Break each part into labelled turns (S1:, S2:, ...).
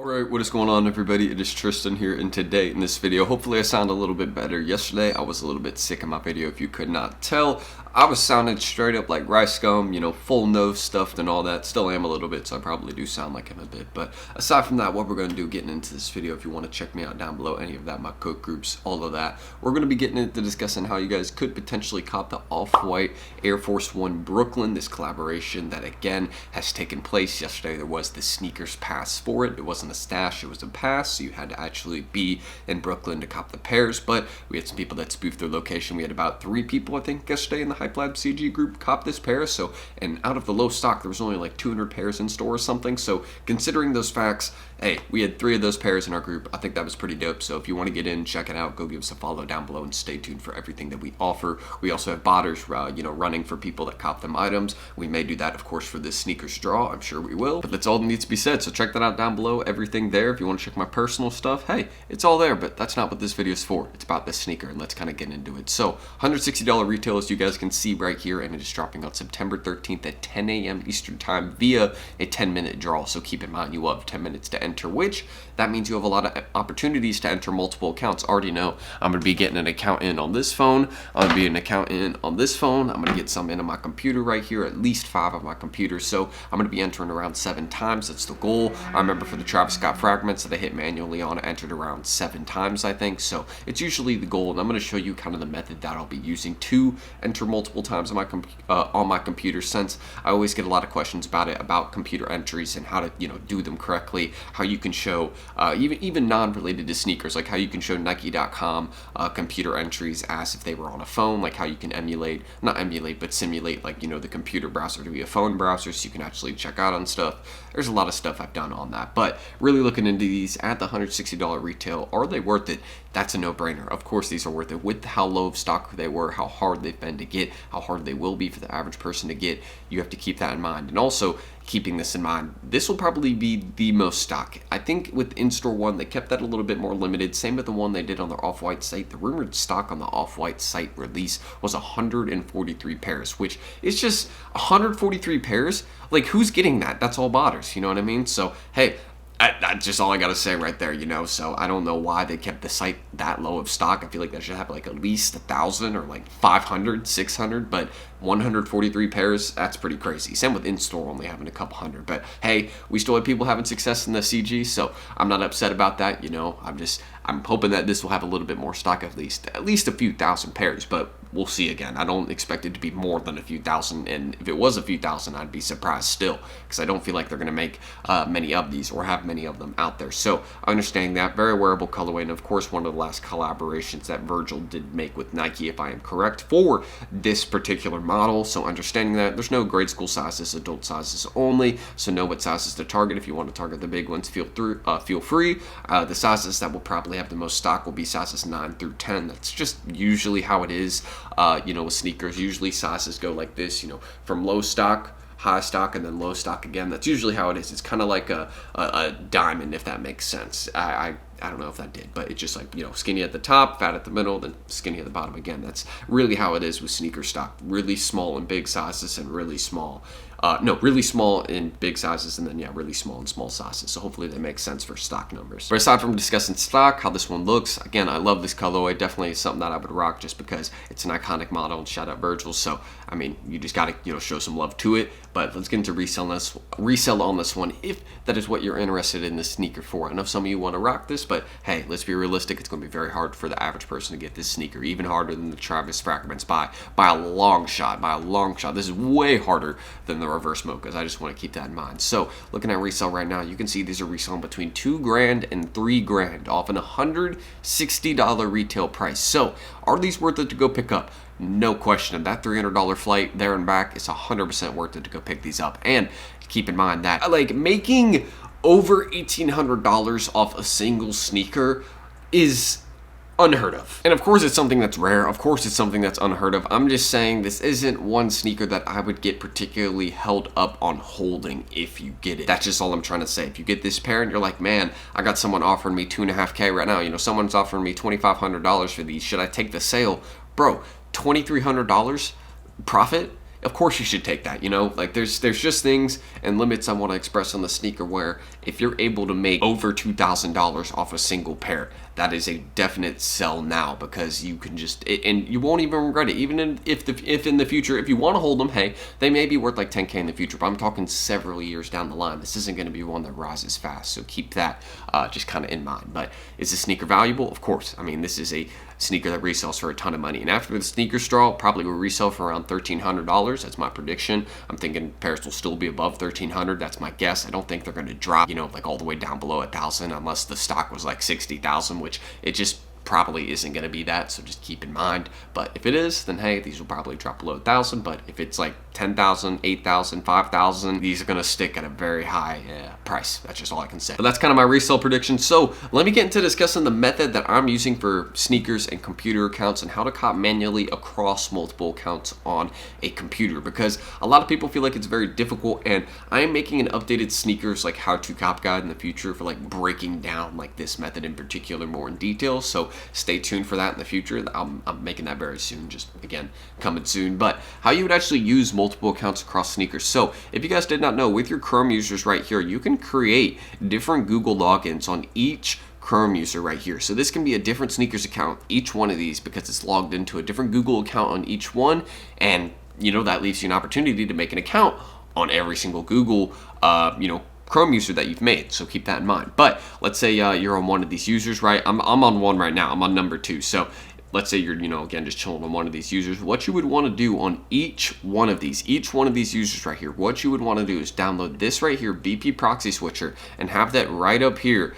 S1: Alright, what is going on everybody? It is Tristan here, and today in this video, hopefully I sound a little bit better. Yesterday I was a little bit sick in my video, if you could not tell. I was sounding straight up like rice gum, you know, full nose stuffed and all that. Still am a little bit, so I probably do sound like him a bit. But aside from that, what we're going to do getting into this video, if you want to check me out down below, any of that, my cook groups, all of that, we're going to be getting into discussing how you guys could potentially cop the Off-White Air Force One Brooklyn, this collaboration that again has taken place. Yesterday there was the sneakers pass for it. It wasn't a stash, it was a pass, so you had to actually be in Brooklyn to cop the pairs. But we had some people that spoofed their location. We had about 3 people, I think, yesterday in the Hype Lab CG group cop this pair. So, and out of the low stock, there was only like 200 pairs in store or something. So considering those facts, hey, we had 3 of those pairs in our group. I think that was pretty dope. So if you want to get in, check it out, go give us a follow down below and stay tuned for everything that we offer. We also have botters, running for people that cop them items. We may do that, of course, for this sneakers draw. I'm sure we will. But that's all that needs to be said. So check that out down below. Everything there. If you want to check my personal stuff, hey, it's all there. But that's not what this video is for. It's about this sneaker, and let's kind of get into it. So $160 retail, as you guys can see right here, and it is dropping on September 13th at 10 a.m. Eastern Time via a 10-minute draw. So keep in mind, you will have 10 minutes to enter, which that means you have a lot of opportunities to enter multiple accounts. Already know I'm going to be getting an account in on this phone. I'm going to be an account in on this phone. I'm going to get some in on my computer right here, at least 5 of my computers. So I'm going to be entering around 7 times. That's the goal. I remember for the Travis Scott fragments that I hit manually on, I entered around 7 times, I think. So it's usually the goal, and I'm going to show you kind of the method that I'll be using to enter multiple times on my computer, since I always get a lot of questions about it, about computer entries and how to do them correctly, how you can show even non-related to sneakers, like how you can show Nike.com computer entries as if they were on a phone, like how you can simulate like the computer browser to be a phone browser, so you can actually check out on stuff. There's a lot of stuff I've done on that, but really looking into these at the $160 retail, are they worth it? That's a no-brainer. Of course these are worth it with how low of stock they were, how hard they've been to get, how hard they will be for the average person to get. You have to keep that in mind. And also, keeping this in mind, this will probably be the most stock. I think with in-store one, they kept that a little bit more limited. Same with the one they did on their Off-White site. The rumored stock on the Off-White site release was 143 pairs, which is just 143 pairs. Like, who's getting that? That's all botters, you know what I mean? So, hey, that's just all I gotta say right there, so I don't know why they kept the site that low of stock. I feel like they should have like at least 1,000 or like 500, 600, but 143 pairs, that's pretty crazy. Same with in-store only having a couple hundred, but hey, we still have people having success in the CG, so I'm not upset about that. I'm hoping that this will have a little bit more stock, at least a few thousand pairs, but we'll see. Again, I don't expect it to be more than a few thousand, and if it was a few thousand, I'd be surprised still, because I don't feel like they're going to make many of these or have many of them out there. So understanding that, very wearable colorway, and of course one of the last collaborations that Virgil did make with Nike, if I am correct, for this particular model. So understanding that, there's no grade school sizes, adult sizes only, so know what sizes to target. If you want to target the big ones, feel free. The sizes that will probably have the most stock will be sizes 9 through 10. That's just usually how it is. With sneakers, usually sizes go like this, from low stock, high stock, and then low stock again. That's usually how it is. It's kind of like a diamond, if that makes sense. I don't know if that did, but it's just like, skinny at the top, fat at the middle, then skinny at the bottom again. That's really how it is with sneaker stock. Really small in big sizes and really small. Really small in big sizes, and then really small in small sizes. So hopefully that makes sense for stock numbers. But aside from discussing stock, how this one looks, again, I love this colorway. Definitely something that I would rock just because it's an iconic model, and shout out Virgil. So I mean, you just gotta show some love to it. But let's get into resell on this one, if that is what you're interested in this sneaker for. I know some of you want to rock this, but hey, let's be realistic. It's going to be very hard for the average person to get this sneaker, even harder than the Travis fragments by a long shot. This is way harder than the reverse mochas. I just want to keep that in mind. So looking at resale right now, you can see these are reselling between $2,000 and $3,000 off an $160 retail price. So are these worth it to go pick up? No question. And that $300 flight there and back is 100% worth it to go pick these up. And keep in mind that like making over $1,800 off a single sneaker is unheard of. And of course it's something that's rare. Of course it's something that's unheard of. I'm just saying this isn't one sneaker that I would get particularly held up on holding if you get it. That's just all I'm trying to say. If you get this pair and you're like, man, I got someone offering me $2.5K right now. Someone's offering me $2,500 for these. Should I take the sale? Bro, $2,300 profit of course you should take that, you know? Like there's just things and limits I want to express on the sneaker where if you're able to make over $2,000 off a single pair, that is a definite sell now, because you can just, and you won't even regret it. Even if in the future, if you want to hold them, hey, they may be worth like 10K in the future, but I'm talking several years down the line. This isn't going to be one that rises fast, so keep that just kind of in mind. But is the sneaker valuable? Of course. I mean, this is a sneaker that resells for a ton of money, and after the sneaker straw, probably will resell for around $1,300. That's my prediction. I'm thinking pairs will still be above $1,300. That's my guess. I don't think they're going to drop, you know, like all the way down below $1,000 unless the stock was like 60,000, which it just probably isn't going to be that, so just keep in mind. But if it is, then hey, these will probably drop below 1,000. But if it's like 10,000, 8,000, 5,000, these are going to stick at a very high price. That's just all I can say. But that's kind of my resale prediction. So let me get into discussing the method that I'm using for sneakers and computer accounts, and how to cop manually across multiple accounts on a computer, because a lot of people feel like it's very difficult, and I am making an updated sneakers like how to cop guide in the future for like breaking down like this method in particular more in detail. So stay tuned for that in the future. I'm making that very soon, just again coming soon. But how you would actually use multiple accounts across sneakers. So if you guys did not know, with your Chrome users right here, you can create different Google logins on each Chrome user right here. So this can be a different sneakers account, each one of these, because it's logged into a different Google account on each one. And you know, that leaves you an opportunity to make an account on every single Google Chrome user that you've made, so keep that in mind. But let's say you're on one of these users, right? I'm on one right now. I'm on number 2. So let's say you're, again, just chilling on one of these users. What you would want to do on each one of these users right here, what you would want to do is download this right here, BP Proxy Switcher, and have that right up here,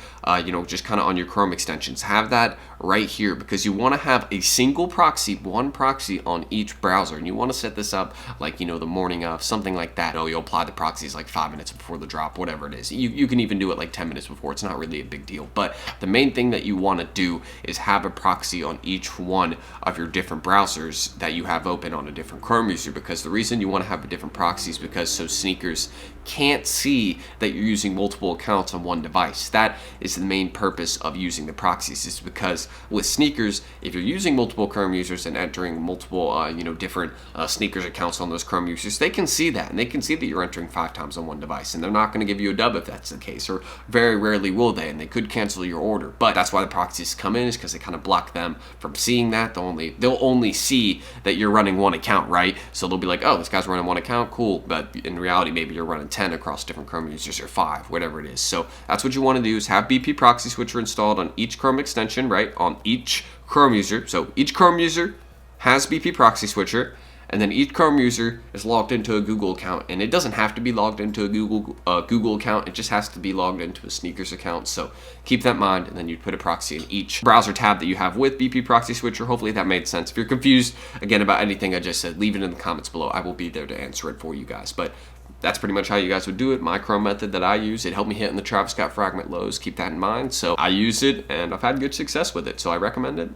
S1: just kind of on your Chrome extensions. Have that right here, because you want to have a single proxy, one proxy on each browser, and you want to set this up like, the morning of, something like that. You'll apply the proxies like 5 minutes before the drop, whatever it is. You can even do it like 10 minutes before. It's not really a big deal. But the main thing that you want to do is have a proxy on each one of your different browsers that you have open on a different Chrome user, because the reason you want to have a different proxy is because so sneakers can't see that you're using multiple accounts on one device. That is the main purpose of using the proxies, is because with sneakers, if you're using multiple Chrome users and entering multiple different sneakers accounts on those Chrome users, they can see that, and they can see that you're entering 5 times on one device, and they're not going to give you a dub if that's the case, or very rarely will they, and they could cancel your order. But that's why the proxies come in, is because they kind of block them from seeing that. They'll only see that you're running one account, right? So they'll be like, oh, this guy's running one account, cool. But in reality, maybe you're running 10 across different Chrome users, or 5, whatever it is. So that's what you want to do, is have BP Proxy Switcher installed on each Chrome extension, right? On each Chrome user. So each Chrome user has BP Proxy Switcher, and then each Chrome user is logged into a Google account. And it doesn't have to be logged into a Google account. It just has to be logged into a sneakers account. So keep that in mind, and then you put a proxy in each browser tab that you have with BP Proxy Switcher. Hopefully that made sense. If you're confused, again, about anything I just said, leave it in the comments below. I will be there to answer it for you guys. But that's pretty much how you guys would do it. My Chrome method that I use, it helped me hit in the Travis Scott fragment lows. Keep that in mind. So I use it, and I've had good success with it. So I recommend it.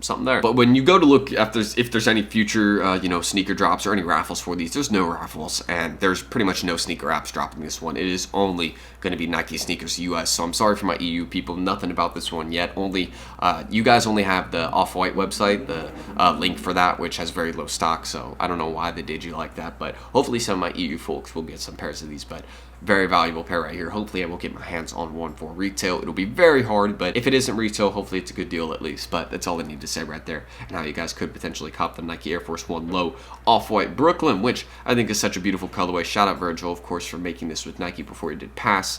S1: Something there. But when you go to look if there's any future sneaker drops or any raffles for these, there's no raffles, and there's pretty much no sneaker apps dropping this one. It is only going to be Nike Sneakers US. So I'm sorry for my EU people, nothing about this one yet. Only you guys only have the Off-White website, the link for that, which has very low stock. So I don't know why they did you like that, but hopefully some of my EU folks will get some pairs of these. But very valuable pair right here. Hopefully I will get my hands on one for retail. It'll be very hard, but if it isn't retail, hopefully it's a good deal at least. But that's all I need to say right there. And how you guys could potentially cop the Nike Air Force 1 Low Off-White Brooklyn, which I think is such a beautiful colorway. Shout out Virgil, of course, for making this with Nike before he did Pass.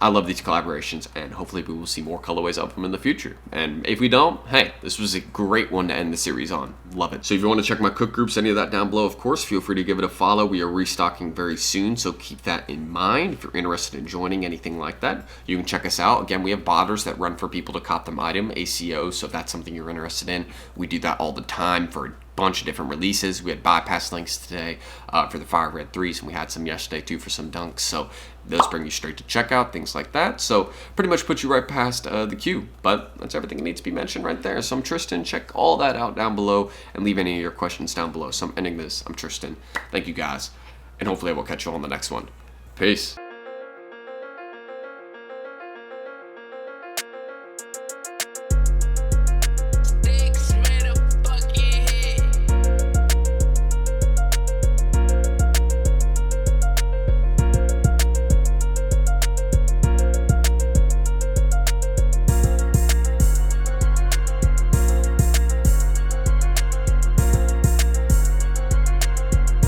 S1: I love these collaborations, and hopefully we will see more colorways of them in the future. And if we don't, hey, this was a great one to end the series on. Love it. So if you want to check my cook groups, any of that down below, of course, feel free to give it a follow. We are restocking very soon, so keep that in mind. If you're interested in joining anything like that, you can check us out. Again, we have botters that run for people to cop them item, ACO, so if that's something you're interested in, we do that all the time for bunch of different releases. We had bypass links today for the Fire Red 3s, and we had some yesterday too for some dunks. So those bring you straight to checkout, things like that. So pretty much put you right past the queue. But that's everything that needs to be mentioned right there. So I'm Tristan. Check all that out down below and leave any of your questions down below. So I'm ending this. I'm Tristan. Thank you guys, and hopefully I will catch you on the next one. Peace.